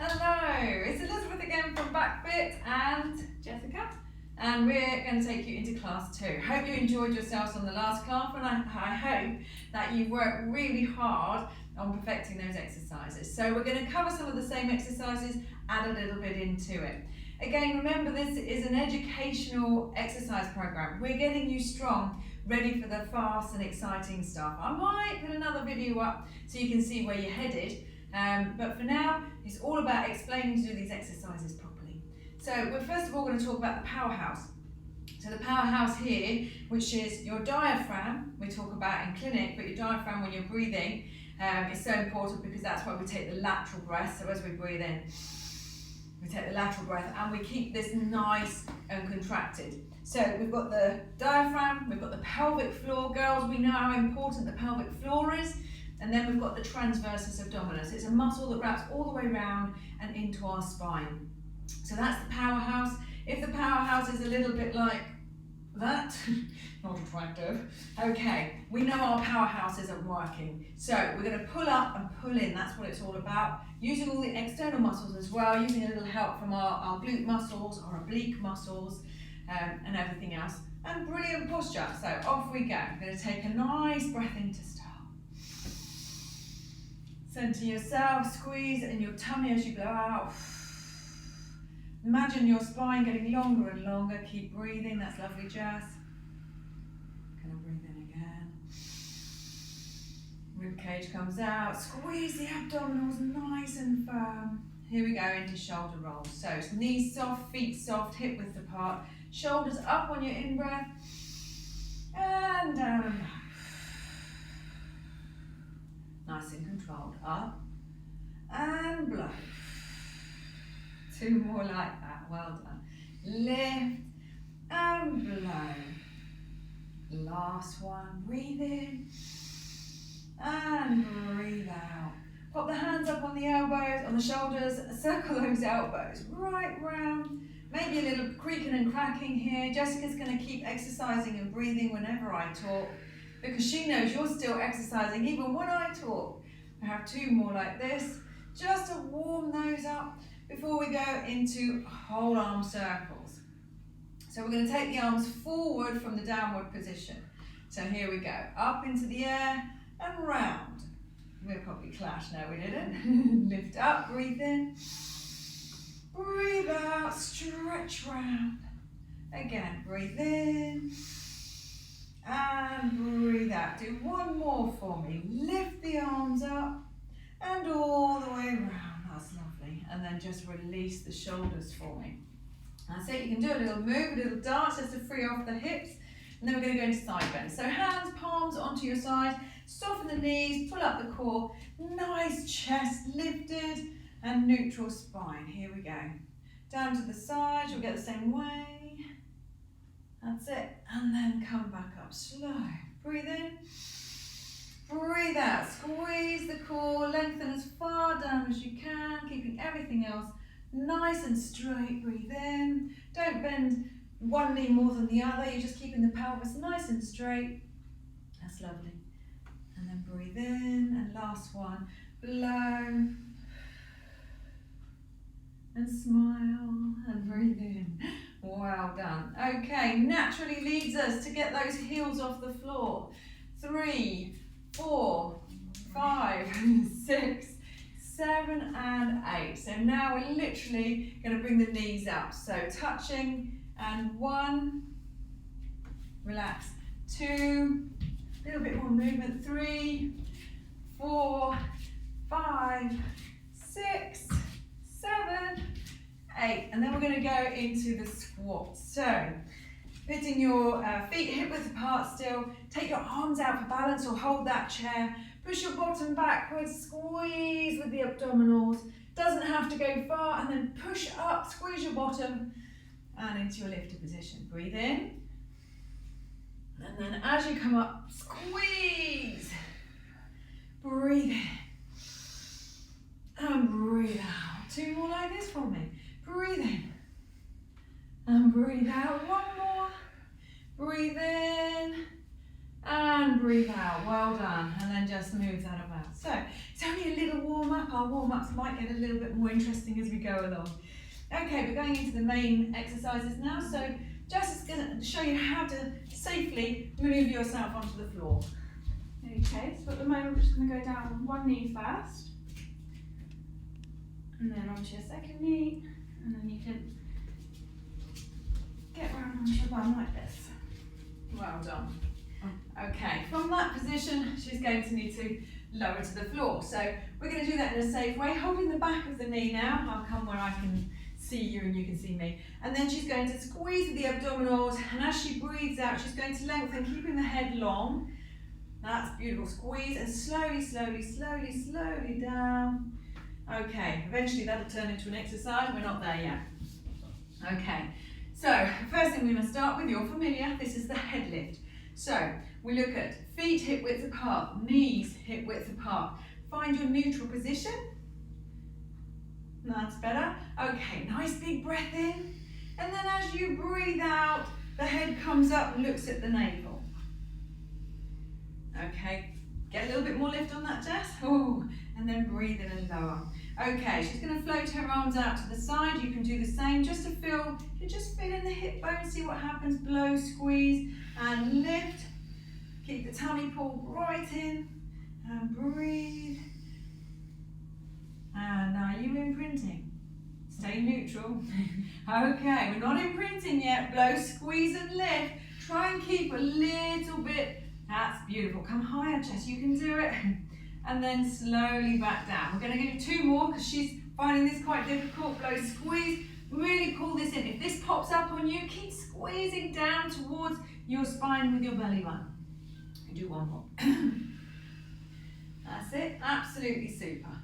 Hello, it's Elizabeth again from Backfit and Jessica, and we're going to take you into class 2. Hope you enjoyed yourselves on the last class, and I hope that you've worked really hard on perfecting those exercises. So we're going to cover some of the same exercises, add a little bit into it. Again, remember this is an educational exercise program. We're getting you strong, ready for the fast and exciting stuff. I might put another video up so you can see where you're headed. But for now, it's all about explaining to do these exercises properly. So we're first of all going to talk about the powerhouse. So the powerhouse here, which is your diaphragm, we talk about in clinic, but your diaphragm when you're breathing is so important because that's why we take the lateral breath. So as we breathe in, we take the lateral breath and we keep this nice and contracted. So we've got the diaphragm, we've got the pelvic floor. Girls, we know how important the pelvic floor is. And then we've got the transversus abdominis. It's a muscle that wraps all the way around and into our spine. So that's the powerhouse. If the powerhouse is a little bit like that, not attractive, okay, we know our powerhouse isn't working. So we're going to pull up and pull in. That's what it's all about. Using all the external muscles as well, using a little help from our glute muscles, our oblique muscles, and everything else. And brilliant posture. So off we go. We're going to take a nice breath in to start. Center yourself, squeeze in your tummy as you blow out. Imagine your spine getting longer and longer. Keep breathing, that's lovely, Jess. Can I breathe in again? Rib cage comes out. Squeeze the abdominals nice and firm. Here we go into shoulder rolls. So knees soft, feet soft, hip width apart. Shoulders up on your in-breath. And down and back. Nice and controlled. Up and blow. 2 more like that. Well done. Lift and blow. Last one. Breathe in and breathe out. Pop the hands up on the elbows, on the shoulders. Circle those elbows right round. Maybe a little creaking and cracking here. Jessica's going to keep exercising and breathing whenever I talk, because she knows you're still exercising even when I talk. I have 2 more like this, just to warm those up before we go into whole arm circles. So we're going to take the arms forward from the downward position. So here we go, up into the air and round. We'll probably clash, no we didn't. Lift up, breathe in, breathe out, stretch round. Again, breathe in. And breathe out. Do 1 more for me. Lift the arms up and all the way around. That's lovely. And then just release the shoulders for me. That's it. You can do a little move, a little dance just to free off the hips. And then we're going to go into side bend. So hands, palms onto your side. Soften the knees, pull up the core. Nice chest lifted and neutral spine. Here we go. Down to the side. You'll get the same way. That's it, and then come back up slow. Breathe in, breathe out. Squeeze the core, lengthen as far down as you can, keeping everything else nice and straight. Breathe in. Don't bend one knee more than the other. You're just keeping the pelvis nice and straight. That's lovely. And then breathe in, and last one. Blow. And smile and breathe in. Well done. Okay, naturally leads us to get those heels off the floor. 3, 4, 5, 6, 7 and 8. So now we're literally going to bring the knees up. So touching, and 1, relax, 2, a little bit more movement, 3, 4, 5, 6, 7, 8, and then we're going to go into the squat. So, putting your feet hip width apart still, take your arms out for balance or hold that chair, push your bottom backwards, squeeze with the abdominals, doesn't have to go far, and then push up, squeeze your bottom, and into your lifted position. Breathe in, and then as you come up, squeeze, breathe in, and breathe out. 2 more like this for me. Breathe in and breathe out. 1 more. Breathe in and and breathe out. Well done. And then just move that about. So it's only a little warm up. Our warm ups might get a little bit more interesting as we go along. Okay, we're going into the main exercises now. So Jess is going to show you how to safely move yourself onto the floor. Okay, so at the moment we're just going to go down on one knee first, and then onto your second knee, and then you can get round onto your bum like this. Well done. Okay, from that position, she's going to need to lower to the floor. So we're going to do that in a safe way, holding the back of the knee now. I'll come where I can see you and you can see me. And then she's going to squeeze the abdominals, and as she breathes out, she's going to lengthen, keeping the head long. That's beautiful. Squeeze and slowly, slowly, slowly, slowly down. Okay, eventually that'll turn into an exercise. We're not there yet. Okay, so first thing we're going to start with, you're familiar, this is the head lift. So we look at feet hip width apart, knees hip width apart. Find your neutral position. That's better. Okay, nice big breath in. And then as you breathe out, the head comes up and looks at the navel. Okay, get a little bit more lift on that, Jess. Oh, and then breathe in and lower. Okay, she's going to float her arms out to the side. You can do the same just to feel, you just feel in the hip bone, see what happens. Blow, squeeze, and lift. Keep the tummy pulled right in, and breathe. And are you imprinting? Stay neutral. Okay, we're not imprinting yet. Blow, squeeze, and lift. Try and keep a little bit. That's beautiful. Come higher, Jess, you can do it. And then slowly back down. We're going to give 2 more because she's finding this quite difficult. Blow, squeeze, really pull this in. If this pops up on you, keep squeezing down towards your spine with your belly button. Do 1 more. That's it, absolutely super.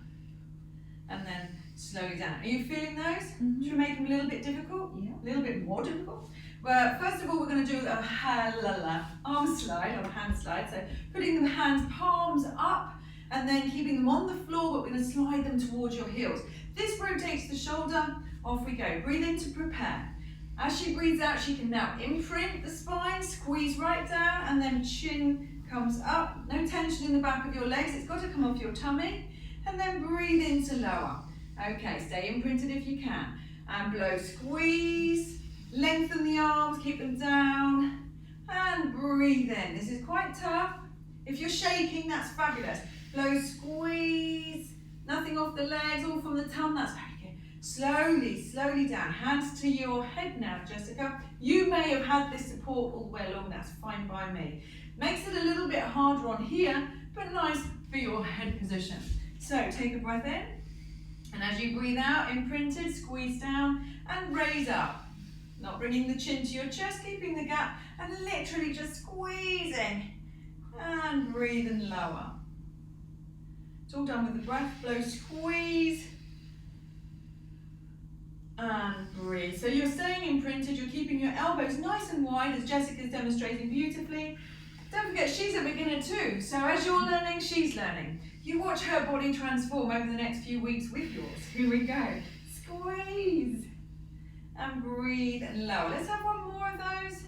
And then slowly down. Are you feeling those? Mm-hmm. Should we make them a little bit difficult? Yeah. A little bit more difficult? Well, first of all, we're going to do a arm slide or a hand slide. So putting the hands palms up and then keeping them on the floor, but we're going to slide them towards your heels. This rotates the shoulder. Off we go. Breathe in to prepare. As she breathes out, she can now imprint the spine, squeeze right down, and then chin comes up. No tension in the back of your legs. It's got to come off your tummy. And then breathe in to lower. Okay, stay imprinted if you can. And blow, squeeze. Lengthen the arms, keep them down, and breathe in. This is quite tough. If you're shaking, that's fabulous. Blow, squeeze, nothing off the legs, all from the tongue, that's very good. Slowly, slowly down. Hands to your head now, Jessica. You may have had this support all the way along, that's fine by me. Makes it a little bit harder on here, but nice for your head position. So take a breath in, and as you breathe out, imprinted, squeeze down, and raise up. Not bringing the chin to your chest, keeping the gap, and literally just squeezing. And breathe and lower. It's all done with the breath. Blow, squeeze. And breathe. So you're staying imprinted, you're keeping your elbows nice and wide, as Jessica's demonstrating beautifully. Don't forget, she's a beginner too. So as you're learning, she's learning. You watch her body transform over the next few weeks with yours. Here we go. Squeeze. And breathe and lower. Let's have 1 more of those.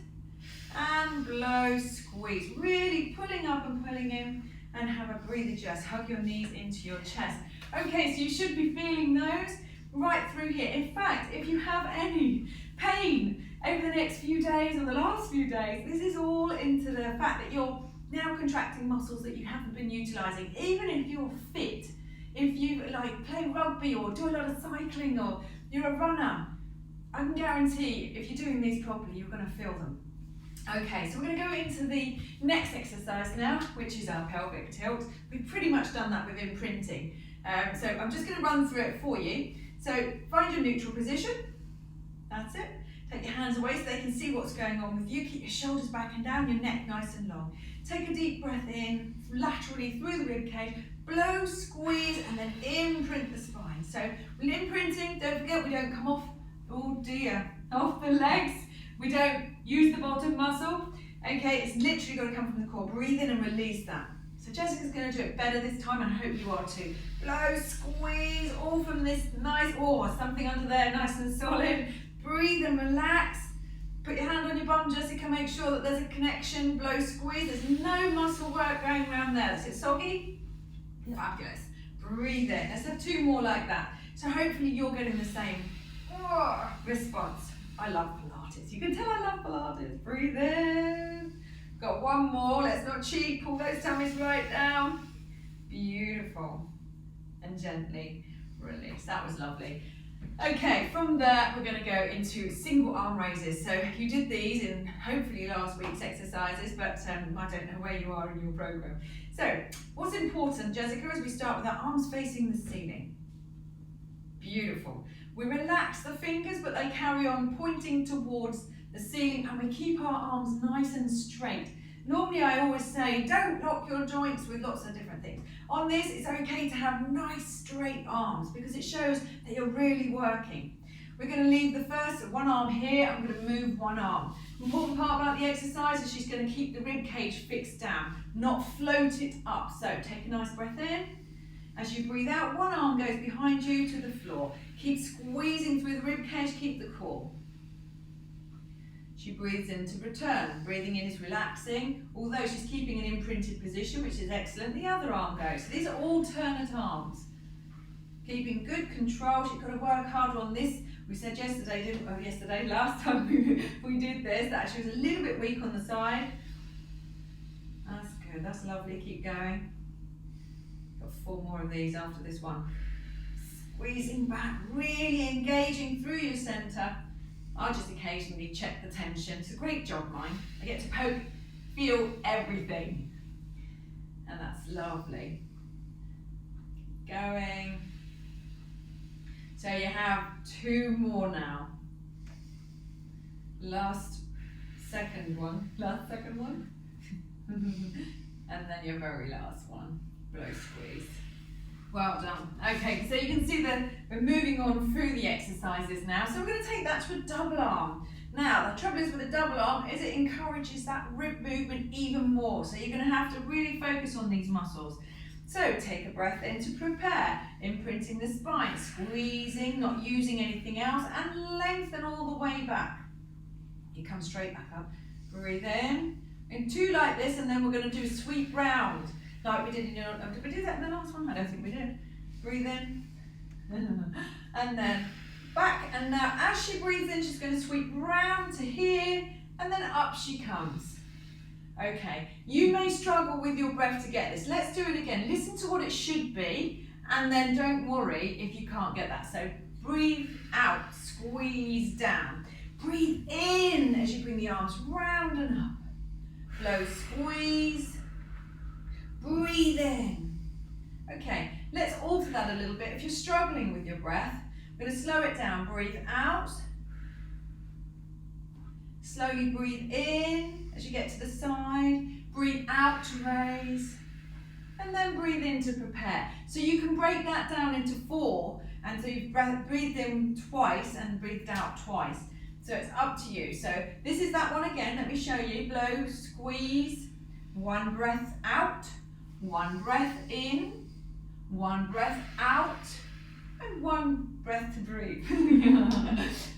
And blow, squeeze. Really pulling up and pulling in. And have a breather, just hug your knees into your chest. Okay, so you should be feeling those right through here. In fact, if you have any pain over the next few days or the last few days, this is all into the fact that you're now contracting muscles that you haven't been utilising. Even if you're fit, if you like play rugby or do a lot of cycling or you're a runner, I can guarantee if you're doing these properly, you're going to feel them. Okay, so we're going to go into the next exercise now, which is our pelvic tilt. We've pretty much done that with imprinting. So I'm just going to run through it for you. So find your neutral position. That's it. Take your hands away so they can see what's going on with you. Keep your shoulders back and down, your neck nice and long. Take a deep breath in, laterally through the rib cage. Blow, squeeze, and then imprint the spine. So with imprinting, don't forget we don't come off, oh dear, off the legs. We don't use the bottom muscle. Okay, it's literally got to come from the core. Breathe in and release that. So Jessica's going to do it better this time, and I hope you are too. Blow, squeeze, all from this nice, something under there, nice and solid. Breathe and relax. Put your hand on your bum, Jessica, make sure that there's a connection, blow, squeeze. There's no muscle work going around there. That's it, soggy? Fabulous. Breathe in. Let's have 2 more like that. So hopefully you're getting the same response. I love Pilates. You can tell I love Pilates. Breathe in. Got 1 more. Let's not cheat. Pull those tummies right down. Beautiful. And gently release. That was lovely. Okay, from there we're going to go into single arm raises. So you did these in hopefully last week's exercises, but I don't know where you are in your program. So what's important, Jessica, is we start with our arms facing the ceiling. Beautiful. We relax the fingers, but they carry on pointing towards the ceiling, and we keep our arms nice and straight. Normally I always say, don't lock your joints with lots of different things. On this, it's okay to have nice straight arms because it shows that you're really working. We're going to leave the first 1 arm here. I'm going to move 1 arm. The important part about the exercise is she's going to keep the rib cage fixed down, not float it up. So take a nice breath in. As you breathe out, 1 arm goes behind you to the floor. Keep squeezing through the rib cage, keep the core. She breathes in to return. Breathing in is relaxing, although she's keeping an imprinted position, which is excellent. The other arm goes. So these are alternate arms. Keeping good control. She's got to work harder on this. We said last time we did this, that she was a little bit weak on the side. That's good, that's lovely, keep going. Got 4 more of these after this one. Squeezing back, really engaging through your centre. I'll just occasionally check the tension. It's a great job, mine. I get to poke, feel everything. And that's lovely. Keep going. So you have 2 more now. Last second one. And then your very last one. Blow, squeeze. Well done. Okay, so you can see that we're moving on through the exercises now. So we're going to take that to a double arm. Now, the trouble is with a double arm is it encourages that rib movement even more. So you're going to have to really focus on these muscles. So take a breath in to prepare, imprinting the spine, squeezing, not using anything else, and lengthen all the way back. You come straight back up. Breathe in 2 like this, and then we're going to do a sweep round. Like we did in your, did we do that in the last one? I don't think we did. Breathe in, and then back, and now as she breathes in, she's going to sweep round to here, and then up she comes. Okay, you may struggle with your breath to get this. Let's do it again. Listen to what it should be, and then don't worry if you can't get that. So breathe out, squeeze down. Breathe in as you bring the arms round and up. Blow, squeeze. Breathe in. Okay, let's alter that a little bit. If you're struggling with your breath, I'm going to slow it down. Breathe out. Slowly breathe in as you get to the side. Breathe out to raise. And then breathe in to prepare. So you can break that down into 4. And so you've breathed in twice and breathed out twice. So it's up to you. So this is that one again. Let me show you. Blow, squeeze. 1 breath out. 1 breath in. 1 breath out. And 1 breath to breathe.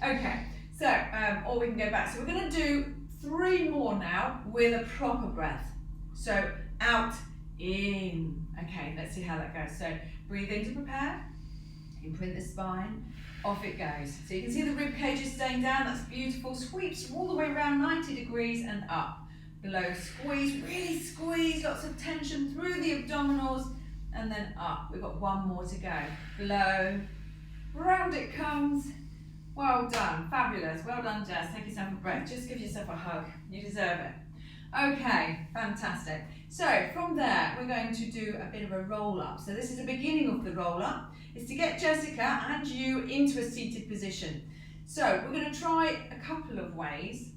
Okay. So, or we can go back. So we're going to do 3 more now with a proper breath. So out, in. Okay, let's see how that goes. So breathe in to prepare. Imprint the spine. Off it goes. So you can see the rib cage is staying down. That's beautiful. Sweeps all the way around 90 degrees and up. Below, squeeze, really squeeze. Lots of tension through the abdominals. And then up. We've got 1 more to go. Below. Round it comes. Well done, fabulous. Well done, Jess. Take yourself a breath. Just give yourself a hug. You deserve it. Okay, fantastic. So from there, we're going to do a bit of a roll up. So this is the beginning of the roll up. It's to get Jessica and you into a seated position. So we're going to try a couple of ways.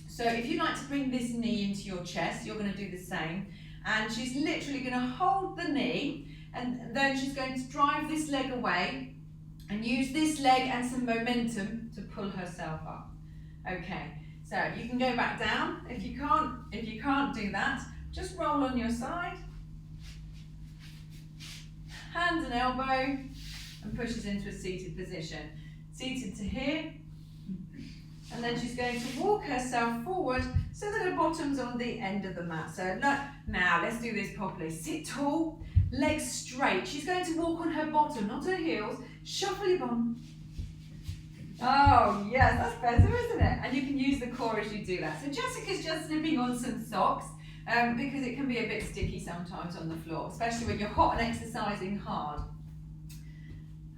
So if you'd like to bring this knee into your chest, you're going to do the same. And she's literally going to hold the knee, and then she's going to drive this leg away and use this leg and some momentum to pull herself up. Okay, so you can go back down. If you can't do that, just roll on your side. Hand and elbow, and push us into a seated position. Seated to here, And then she's going to walk herself forward so that her bottom's on the end of the mat. So now let's do this properly. Sit tall, legs straight. She's going to walk on her bottom, not her heels. Shuffle your bum. Oh yes, that's better, isn't it? And you can use the core as you do that. So Jessica's just slipping on some socks because it can be a bit sticky sometimes on the floor, especially when you're hot and exercising hard.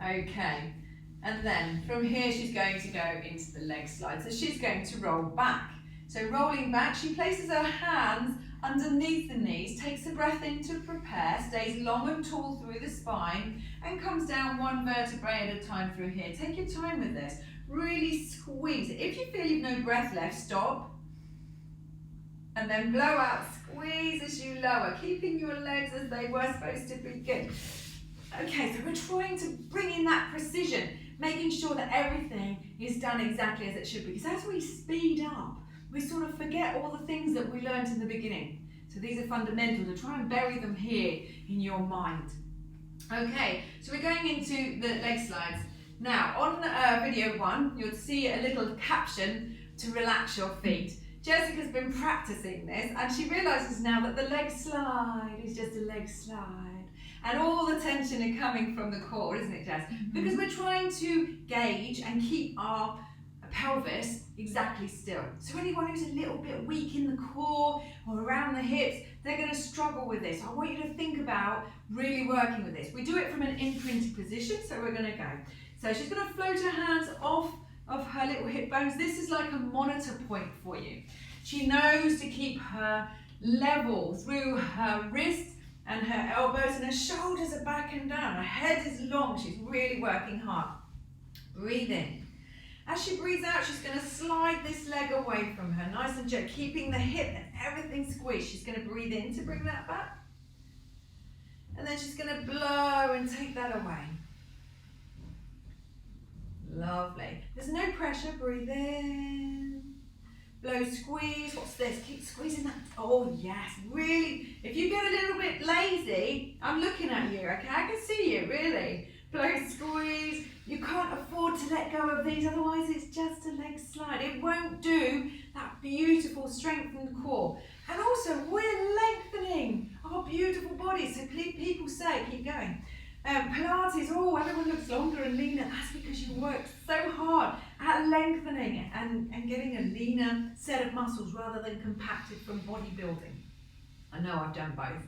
Okay, and then from here she's going to go into the leg slide. So she's going to roll back. So rolling back, she places her hands underneath the knees, takes a breath in to prepare, stays long and tall through the spine, and comes down one vertebrae at a time through here. Take your time with this. Really squeeze. If you feel you've no breath left, stop. And then blow out, squeeze as you lower, keeping your legs as they were supposed to be. Good. Okay, so we're trying to bring in that precision, making sure that everything is done exactly as it should be. Because as we speed up, we sort of forget all the things that we learned in the beginning. So these are fundamental, to try and bury them here in your mind. Okay, so we're going into the leg slides. Now, on video 1, you'll see a little caption to relax your feet. Jessica's been practicing this and she realises now that the leg slide is just a leg slide. And all the tension is coming from the core, isn't it, Jess? Mm-hmm. Because we're trying to gauge and keep our pelvis exactly still. So anyone who's a little bit weak in the core or around the hips, they're going to struggle with this. I want you to think about really working with this. We do it from an imprinted position, so we're going to go. So she's going to float her hands off of her little hip bones. This is like a monitor point for you. She knows to keep her level through her wrists and her elbows, and her shoulders are back and down. Her head is long. She's really working hard. Breathe in. As she breathes out, she's going to slide this leg away from her, nice and gentle, keeping the hip and everything squeezed. She's going to breathe in to bring that back. And then she's going to blow and take that away. Lovely. There's no pressure. Breathe in. Blow, squeeze. What's this? Keep squeezing that. Oh, yes. Really. If you get a little bit lazy, I'm looking at you, okay? I can see you, really. Blow, squeeze. You can't afford to let go of these, otherwise it's just a leg slide. It won't do that beautiful strengthened core. And also, we're lengthening our beautiful bodies. So people say, keep going. Pilates, oh, everyone looks longer and leaner. That's because you worked so hard at lengthening it and getting a leaner set of muscles rather than compacted from bodybuilding. I know I've done both.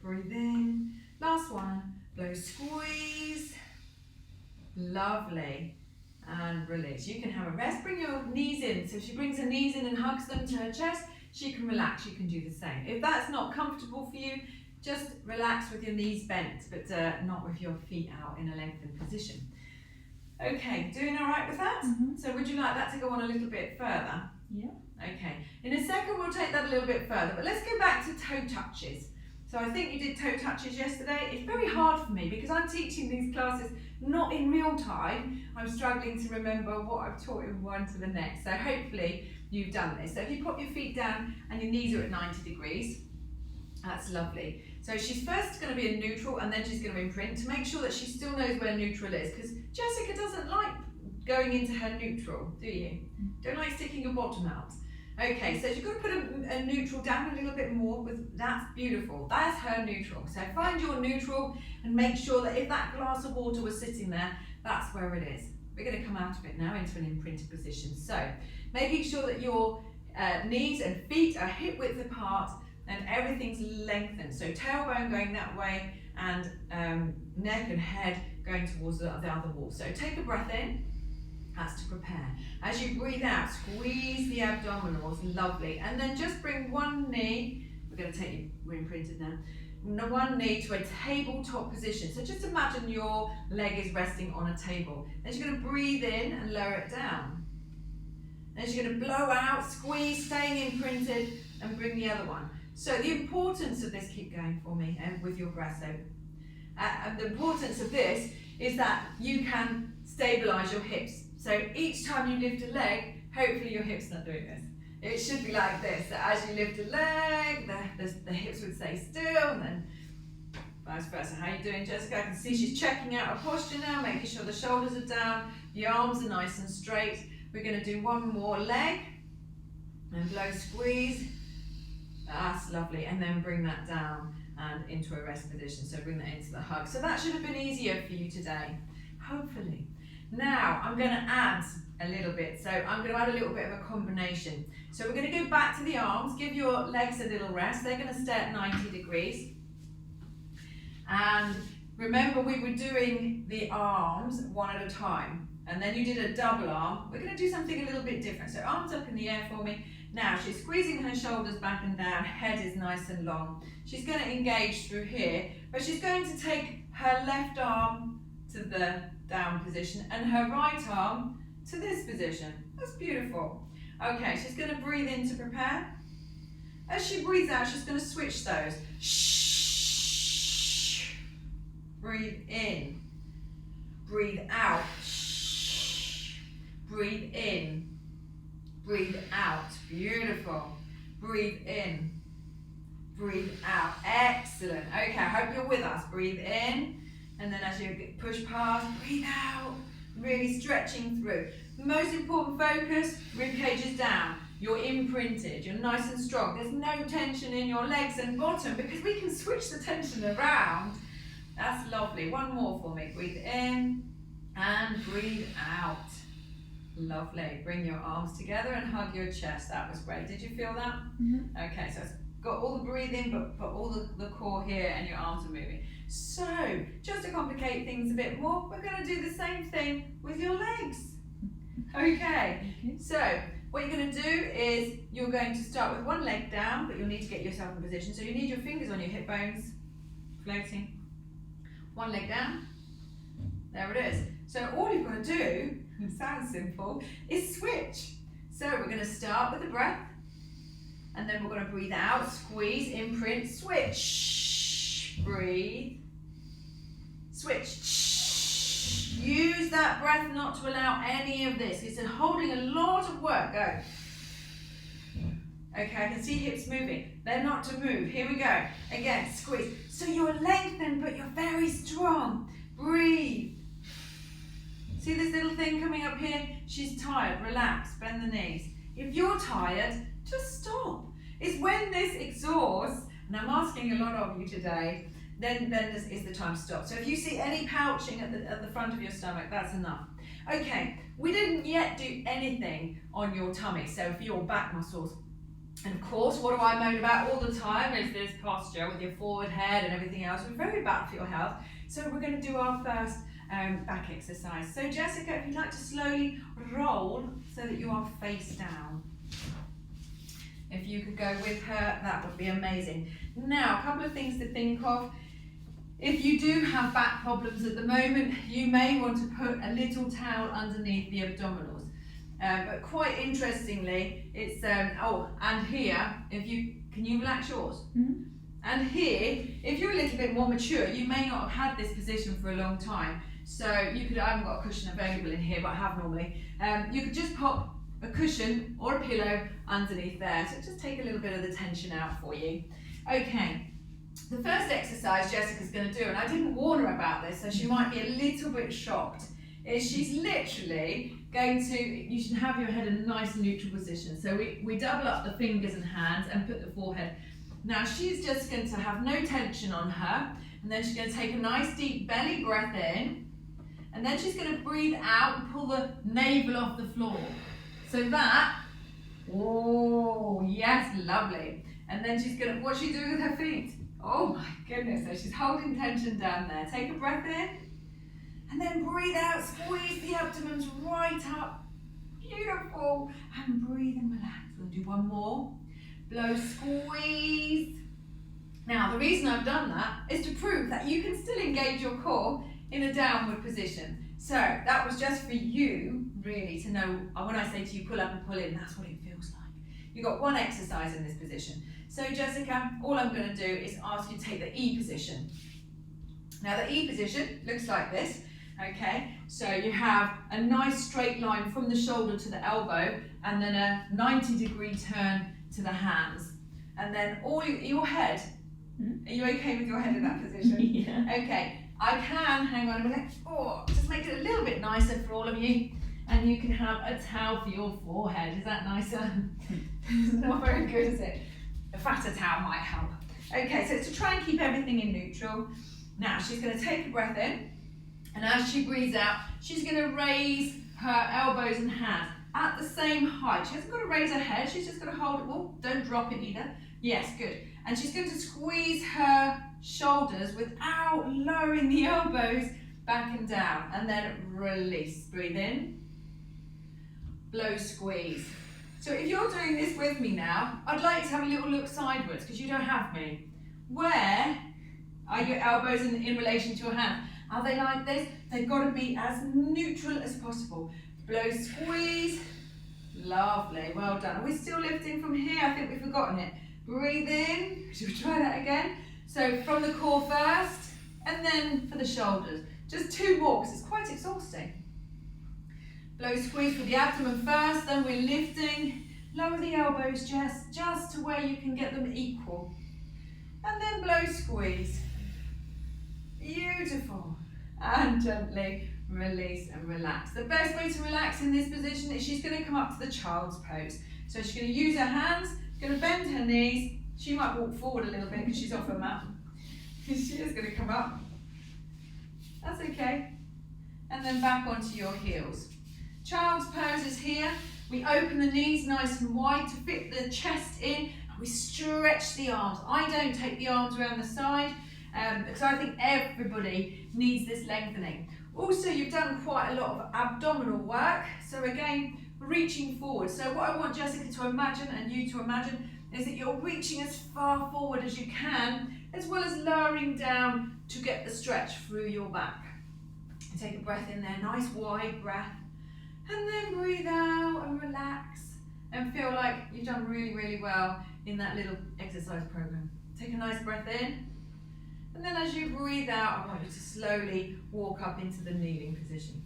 Breathe in. Last one. Blow, squeeze. Lovely. And release. You can have a rest. Bring your knees in. So if she brings her knees in and hugs them to her chest, she can relax. You can do the same. If that's not comfortable for you, just relax with your knees bent, but not with your feet out in a lengthened position. Okay, doing all right with that? Mm-hmm. So would you like that to go on a little bit further? Yeah. Okay, in a second we'll take that a little bit further, but let's go back to toe touches. So I think you did toe touches yesterday. It's very hard for me because I'm teaching these classes not in real time. I'm struggling to remember what I've taught in one to the next. So hopefully you've done this. So if you put your feet down and your knees are at 90 degrees, that's lovely. So she's first going to be in neutral and then she's going to imprint to make sure that she still knows where neutral is, because Jessica doesn't like going into her neutral, do you? Don't like sticking your bottom out. Okay, so you've got to put a neutral down a little bit more, that's beautiful. That's her neutral. So find your neutral and make sure that if that glass of water was sitting there, that's where it is. We're going to come out of it now into an imprinted position. So making sure that your knees and feet are hip width apart and everything's lengthened. So tailbone going that way and neck and head going towards the other wall. So take a breath in. That's to prepare. As you breathe out, squeeze the abdominals, lovely. And then just bring one knee, we're imprinted now, one knee to a tabletop position. So just imagine your leg is resting on a table. Then you're going to breathe in and lower it down. Then you're going to blow out, squeeze, staying imprinted, and bring the other one. So the importance of this, keep going for me, and with your breath. And the importance of this is that you can stabilize your hips. So each time you lift a leg, hopefully your hip's not doing this. It should be like this. So as you lift a leg, the hips would stay still, and then vice versa. How are you doing, Jessica? I can see she's checking out her posture now, making sure the shoulders are down, the arms are nice and straight, We're going to do one more leg and blow, squeeze. That's lovely. And then bring that down and into a rest position. So bring that into the hug. So that should have been easier for you today, hopefully. Now I'm going to add a little bit. So I'm going to add a little bit of a combination. So we're going to go back to the arms. Give your legs a little rest. They're going to stay at 90 degrees. And remember, we were doing the arms one at a time. And then you did a double arm. We're going to do something a little bit different. So arms up in the air for me. Now she's squeezing her shoulders back and down. Head is nice and long. She's going to engage through here. But she's going to take her left arm to the down position and her right arm to this position. That's beautiful. Okay, she's going to breathe in to prepare. As she breathes out, she's going to switch those. Shh. Breathe in. Breathe out. Shh. Breathe in. Breathe out. Beautiful. Breathe in. Breathe out. Excellent. Okay, I hope you're with us. Breathe in. And then as you push past, breathe out. Really stretching through. Most important focus, rib cage is down. You're imprinted, you're nice and strong. There's no tension in your legs and bottom because we can switch the tension around. That's lovely. One more for me. Breathe in and breathe out. Lovely. Bring your arms together and hug your chest. That was great. Did you feel that? Mm-hmm. Okay, so it's got all the breathing, but all the core here and your arms are moving. So, just to complicate things a bit more, we're going to do the same thing with your legs. Okay, so what you're going to do is you're going to start with one leg down, but you'll need to get yourself in position. So you need your fingers on your hip bones, floating. One leg down. There it is. So all you've got to do, it sounds simple, is switch. So we're going to start with the breath, and then we're going to breathe out, squeeze, imprint, switch, breathe, switch. Use that breath not to allow any of this. It's holding a lot of work. Go. Okay, I can see hips moving. They're not to move. Here we go. Again, squeeze. So you're lengthened, but you're very strong. Breathe. See this little thing coming up here? She's tired. Relax. Bend the knees. If you're tired, just stop. It's when this exhausts, and I'm asking a lot of you today, then this is the time to stop. So if you see any pouching at the front of your stomach, that's enough. Okay, we didn't yet do anything on your tummy, so for your back muscles. And of course, what do I moan about all the time is this posture with your forward head and everything else. We're very bad for your health. So we're going to do our first back exercise. So Jessica, if you'd like to slowly roll so that you are face down. If you could go with her, that would be amazing. Now, a couple of things to think of. If you do have back problems at the moment, you may want to put a little towel underneath the abdominals. But quite interestingly, it's, and here, can you relax yours? Mm-hmm. And here, if you're a little bit more mature, you may not have had this position for a long time. So you could, I haven't got a cushion available in here, but I have normally. You could just pop a cushion or a pillow underneath there. So just take a little bit of the tension out for you. Okay. The first exercise Jessica's going to do, and I didn't warn her about this, so she might be a little bit shocked, is she's literally going to, you should have your head in a nice neutral position. So we double up the fingers and hands and put the forehead. Now she's just going to have no tension on her, and then she's going to take a nice deep belly breath in, and then she's going to breathe out and pull the navel off the floor. So that, oh yes, lovely. And then she's going to, what's she doing with her feet? Oh my goodness, so she's holding tension down there. Take a breath in, and then breathe out, squeeze the abdomens right up. Beautiful. And breathe and relax. We'll do one more. Blow, squeeze. Now, the reason I've done that is to prove that you can still engage your core in a downward position. So that was just for you, really, to know, when I say to you, pull up and pull in, that's what it feels like. You've got one exercise in this position. So Jessica, all I'm going to do is ask you to take the E position. Now the E position looks like this, okay? So you have a nice straight line from the shoulder to the elbow, and then a 90-degree turn to the hands. And then your head, are you okay with your head in that position? Yeah. Okay, I can, hang on a minute, just make it a little bit nicer for all of you. and you can have a towel for your forehead. Is that nicer? Not very good, is it? A fatter towel might help. Okay, so it's to try and keep everything in neutral. Now she's going to take a breath in, and as she breathes out, she's going to raise her elbows and hands at the same height. She hasn't got to raise her head, she's just going to hold it. Oh, don't drop it either. Yes, good. And she's going to squeeze her shoulders without lowering the elbows back and down, and then release. Breathe in, blow, squeeze. So if you're doing this with me now, I'd like to have a little look sideways because you don't have me. Where are your elbows in relation to your hands? Are they like this? They've got to be as neutral as possible. Blow, squeeze. Lovely, well done. Are we still lifting from here? I think we've forgotten it. Breathe in. Should we try that again? So from the core first, and then for the shoulders. Just 2 more because it's quite exhausting. Blow, squeeze for the abdomen first, then we're lifting. Lower the elbows just to where you can get them equal. And then blow, squeeze. Beautiful. And gently release and relax. The best way to relax in this position is she's going to come up to the child's pose. So she's going to use her hands, going to bend her knees. She might walk forward a little bit because she's off her mat. She is going to come up. That's okay. And then back onto your heels. Child's pose is here. We open the knees nice and wide to fit the chest in, and we stretch the arms. I don't take the arms around the side because I think everybody needs this lengthening. Also, you've done quite a lot of abdominal work, so again, reaching forward. So what I want Jessica to imagine and you to imagine is that you're reaching as far forward as you can, as well as lowering down to get the stretch through your back. Take a breath in there, nice wide breath. And then breathe out and relax and feel like you've done really, really well in that little exercise program. Take a nice breath in. And then as you breathe out, I want you to slowly walk up into the kneeling position.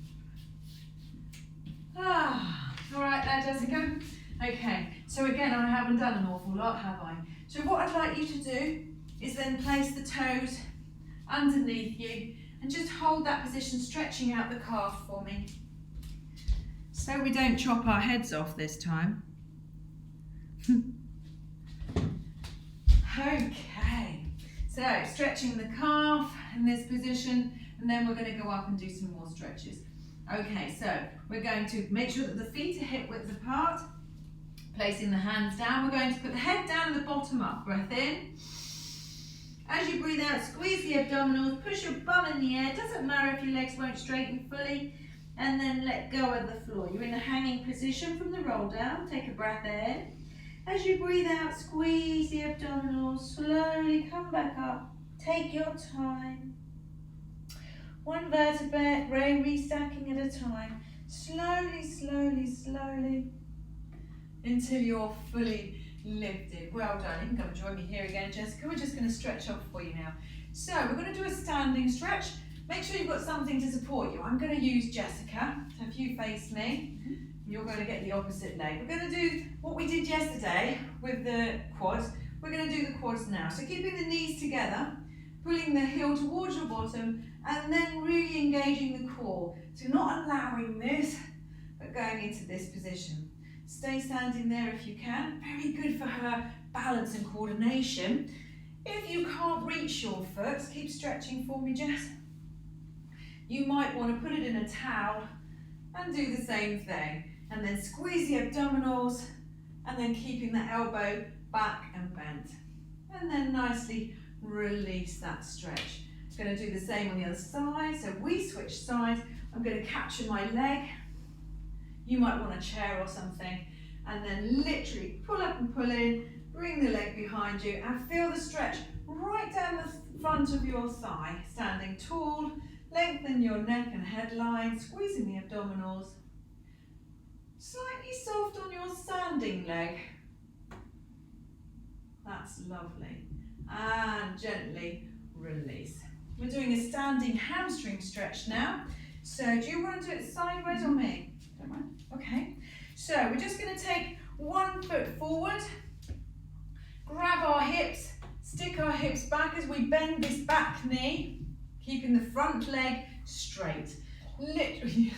All right there, Jessica? Okay, so again, I haven't done an awful lot, have I? So what I'd like you to do is then place the toes underneath you and just hold that position, stretching out the calf for me. So we don't chop our heads off this time. Okay, so stretching the calf in this position, and then we're going to go up and do some more stretches. Okay, so we're going to make sure that the feet are hip width apart, placing the hands down. We're going to put the head down and the bottom up. Breath in. As you breathe out, squeeze the abdominals, push your bum in the air. Doesn't matter if your legs won't straighten fully. And then let go of the floor. You're in a hanging position from the roll down. Take a breath in. As you breathe out, squeeze the abdominals. Slowly come back up. Take your time. 1 vertebrae restacking at a time. Slowly, slowly, slowly. Until you're fully lifted. Well done. You can come and join me here again, Jessica. We're just going to stretch off for you now. So we're going to do a standing stretch. Make sure you've got something to support you. I'm going to use Jessica. So if you face me, you're going to get the opposite leg. We're going to do what we did yesterday with the quads. We're going to do the quads now. So keeping the knees together, pulling the heel towards your bottom, and then really engaging the core. So not allowing this, but going into this position. Stay standing there if you can. Very good for her balance and coordination. If you can't reach your foot, keep stretching for me, Jess. You might want to put it in a towel and do the same thing. And then squeeze the abdominals and then keeping the elbow back and bent. And then nicely release that stretch. I'm going to do the same on the other side. So we switch sides. I'm going to capture my leg. You might want a chair or something. And then literally pull up and pull in. Bring the leg behind you and feel the stretch right down the front of your thigh. Standing tall. Lengthen your neck and head line, squeezing the abdominals. Slightly soft on your standing leg. That's lovely. And gently release. We're doing a standing hamstring stretch now. So do you want to do it sideways or me? Don't mind. Okay. So we're just going to take 1 foot forward. Grab our hips. Stick our hips back as we bend this back knee. Keeping the front leg straight. Literally,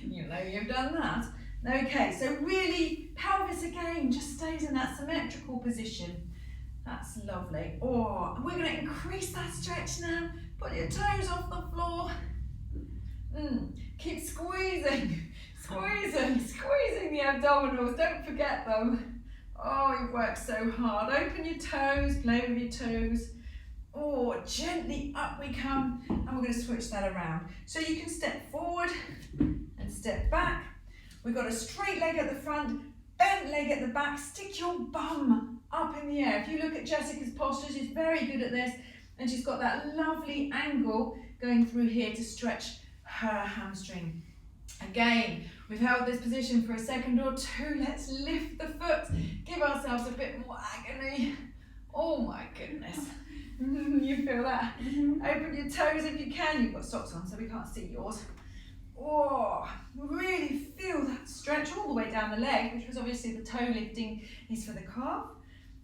you know you've done that. Okay, so really, pelvis again just stays in that symmetrical position. That's lovely. Oh, we're going to increase that stretch now. Put your toes off the floor. Keep squeezing, squeezing the abdominals. Don't forget them. Oh, you've worked so hard. Open your toes, play with your toes. Oh, gently up we come, and we're going to switch that around. So you can step forward and step back. We've got a straight leg at the front, bent leg at the back. Stick your bum up in the air. If you look at Jessica's posture, she's very good at this, and she's got that lovely angle going through here to stretch her hamstring. Again, we've held this position for a second or two. Let's lift the foot, give ourselves a bit more agony. Oh my goodness. You feel that? Open your toes if you can. You've got socks on so we can't see yours. Oh, really feel that stretch all the way down the leg, which was obviously the toe lifting is for the calf.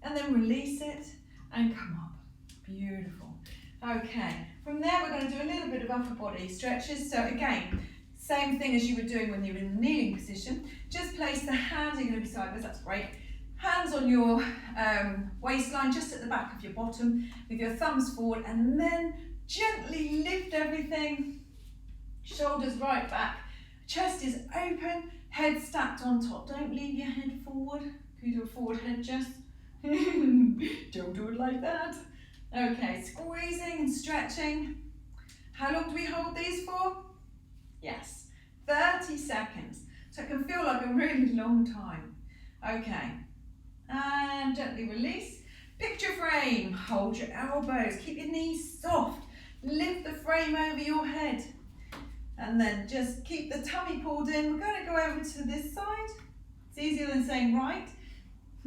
And then release it and come up. Beautiful. Okay, from there we're going to do a little bit of upper body stretches. So again, same thing as you were doing when you were in the kneeling position. Just place the hands, you're going to be sideways, that's great. Hands on your waistline, just at the back of your bottom, with your thumbs forward, and then gently lift everything. Shoulders right back, chest is open, head stacked on top. Don't leave your head forward. Can you do a forward head just? Don't do it like that. Okay, squeezing and stretching. How long do we hold these for? Yes, 30 seconds. So it can feel like a really long time. Okay, and gently release. Picture frame, hold your elbows, keep your knees soft. Lift the frame over your head. And then just keep the tummy pulled in. We're going to go over to this side. It's easier than saying right,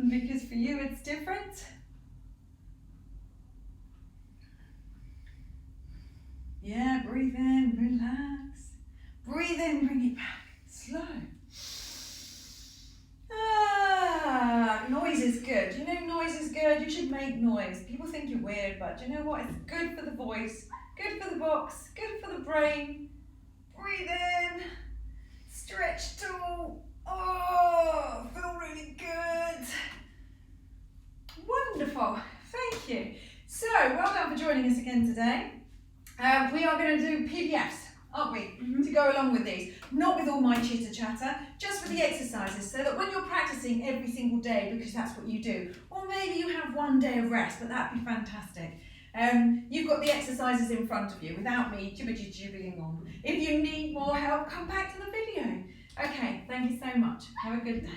because for you it's different. Yeah, breathe in, relax. Breathe in, bring it back, slow. Noise is good. You know noise is good, you should make noise. People think you're weird, but you know what? It's good for the voice, good for the box, good for the brain. Breathe in, stretch tall. Oh, feel really good. Wonderful, thank you. So, well done for joining us again today. We are going to do PDFs, aren't we, to go along with these. Not with all my chitter chatter, just with the exercises, so that when you're practicing every single day, because that's what you do, or maybe you have one day of rest, but that'd be fantastic. You've got the exercises in front of you without me jibbling on. If you need more help, come back to the video. Okay, thank you so much. Have a good day.